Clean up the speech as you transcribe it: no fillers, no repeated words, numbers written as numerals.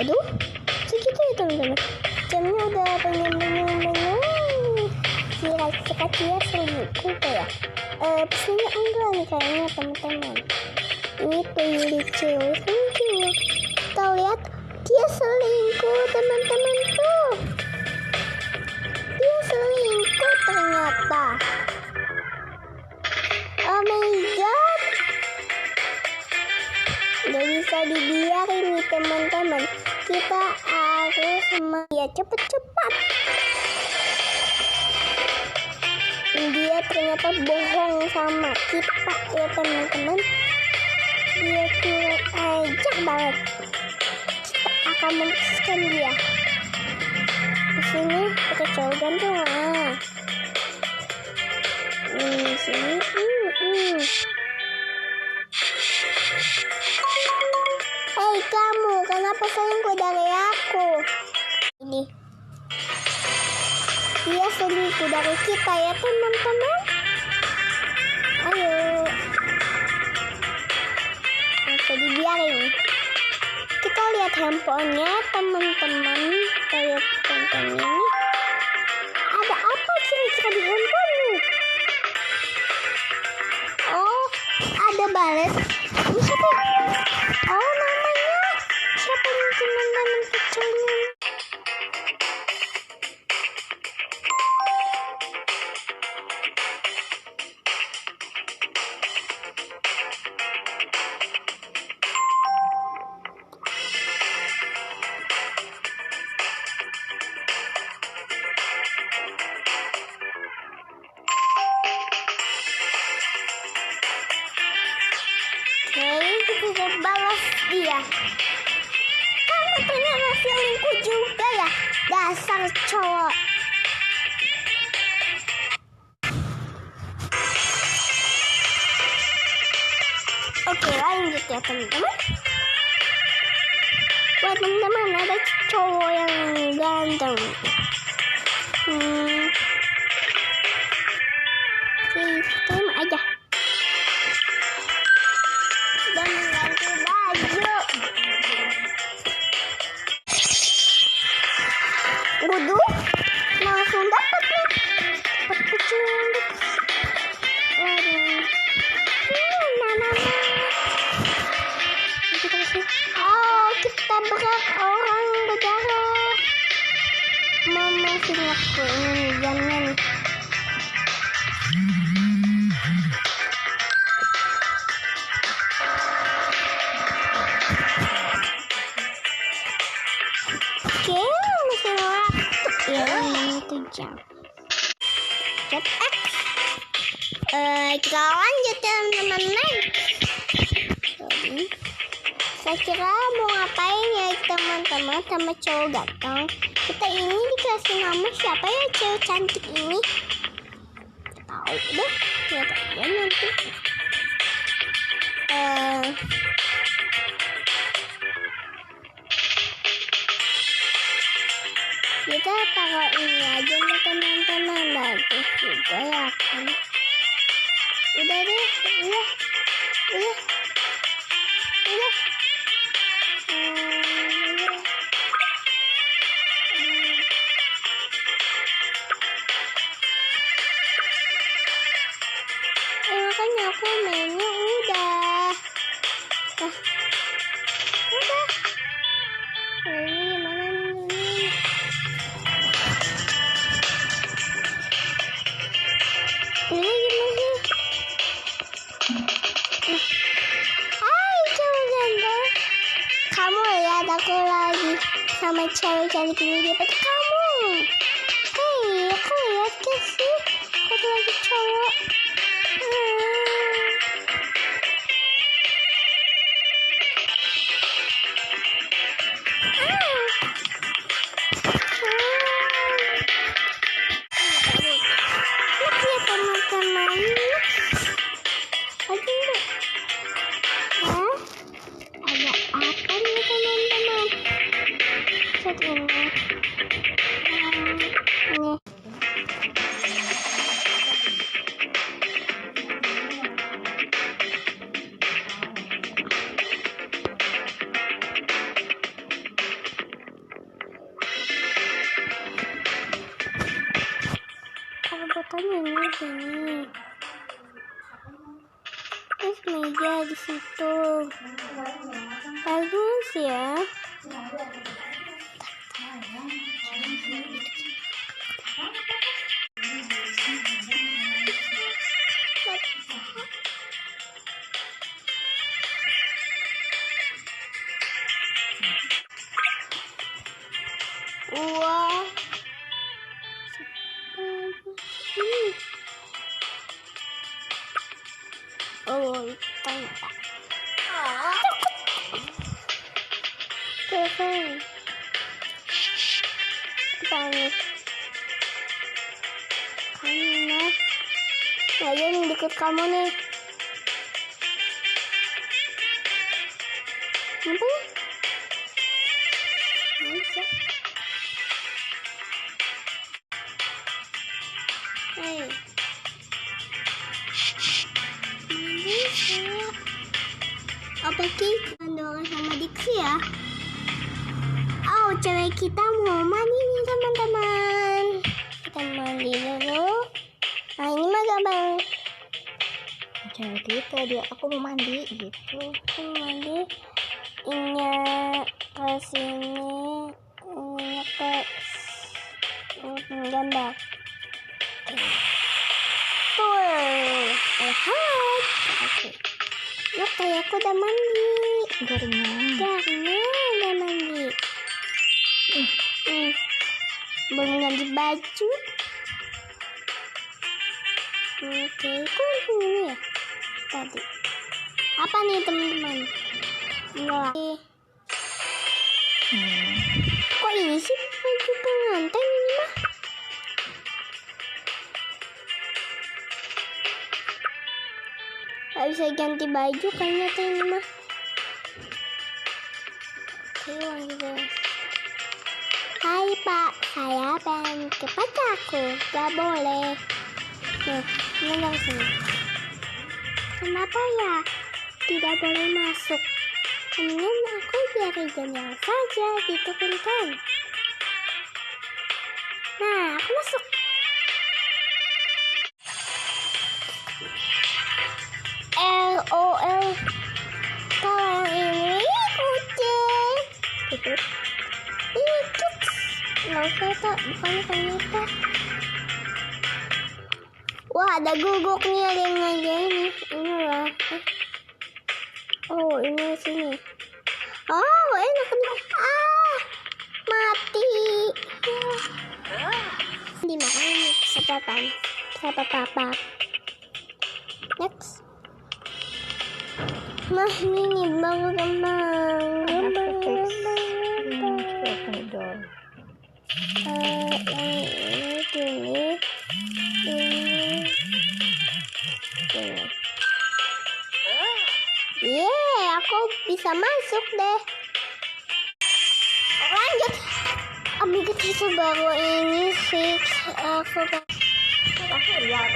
Aduh, segitu ya teman-teman. Jamnya udah benyum-benyum. Kira-kira dia selingkuh ya? Pastinya enggak nih kayaknya teman-teman. Ini tuh lucu. Kita lihat dia selingkuh teman-teman tuh. Dia selingkuh ternyata. Oh my god. Gak bisa dibiarin nih teman-teman. Kita harus ya cepet-cepet. Dia ternyata bohong sama kita ya teman-teman. Dia kurang ajar banget. Kita akan memutuskan dia. Disini pakai cowok ganteng lah. Sini. Hei kamu, kenapa selingkuh dari aku? Ini. Dia selingkuh dari kita ya teman-teman. Ayo. Bisa dibiarin. Kita lihat handphonenya teman-teman. Kayak tonton ini. Ada apa kira-kira di handphonemu? Oh, ada balet. Ini siapa? Oh, namanya. Siapa nih teman-teman kecilnya? Kita balas dia. Kamu ternyata selingkuh juga ya, dasar cowok. Oke, lanjut ya teman-teman. Buat teman-teman ada cowok yang ganteng. Terima aja. Waduh, langsung dapat nih. Dapat kucing. Waduh. Oh, kita berat orang berdarah. Mama sih waktu ini jamnya nih. Oke, masih waktu ya 1 jam. Chat X. Kita lanjut teman-teman next. Saya kira mau ngapain ya teman-teman sama cowok ganteng. Kita ini dikasih nama siapa ya cewek cantik ini? Tahu deh, lihat aja nanti. Kita taruh ini aja nih teman-teman. Bagus juga ya kan. Udah deh, udah. Makanya aku mainnya udah. Udah. Ini gimana nih? Ini gimana sih? Hai cowok ganteng. Kamu lihat aku lagi sama cewek cantik ini dapat kamu. Hei, aku lihat ke sih. Aku lagi cowok. kan ini sini. Terus meja di situ. Bagus ya. Wah. Oh, tanya. Keren. Panik. Kamu nah, dia yang deket kamu nih. Apa nih? Bisa. Hey. Apa kita doang sama Diksi ya? Oh, cewek kita mau mandi nih teman-teman. Kita mandi dulu. Nah, ini mah gampang. Cewek kita dia, aku mau mandi gitu. Aku mandi. Ininya ke sini. Ininya ke gambar. Tuh. Lihat. Oke. Yuk, kayak aku udah mandi. Karena udah mandi. Belum ganti baju. Oke, kok ini ya? Tadi. Apa nih teman-teman? Ini. Kok ini sih baju pengantin ini mah? Gak bisa ganti baju kayaknya tuh ini mah. Oke, wangi guys. Hai Pak, saya pengen ke pacarku. Gak boleh. Nah, ini langsung. Kenapa ya? Tidak boleh masuk. Kemudian aku biarin jendela saja gitu kan. Nah, aku masuk. LOL. Kalau yang ini kucing. Itu. Nggak usah tak, bukan ternyata. Wah, ada guguk nih, ada yang ngajain nih. Ini lah. Oh, ini sini. Oh, enak nih. Mati. Dimakan nih, papa. Next. Nah, ini nih bang. Aku bisa masuk deh. Lanjut. Ambil itu baru ini sih. Aku lihat.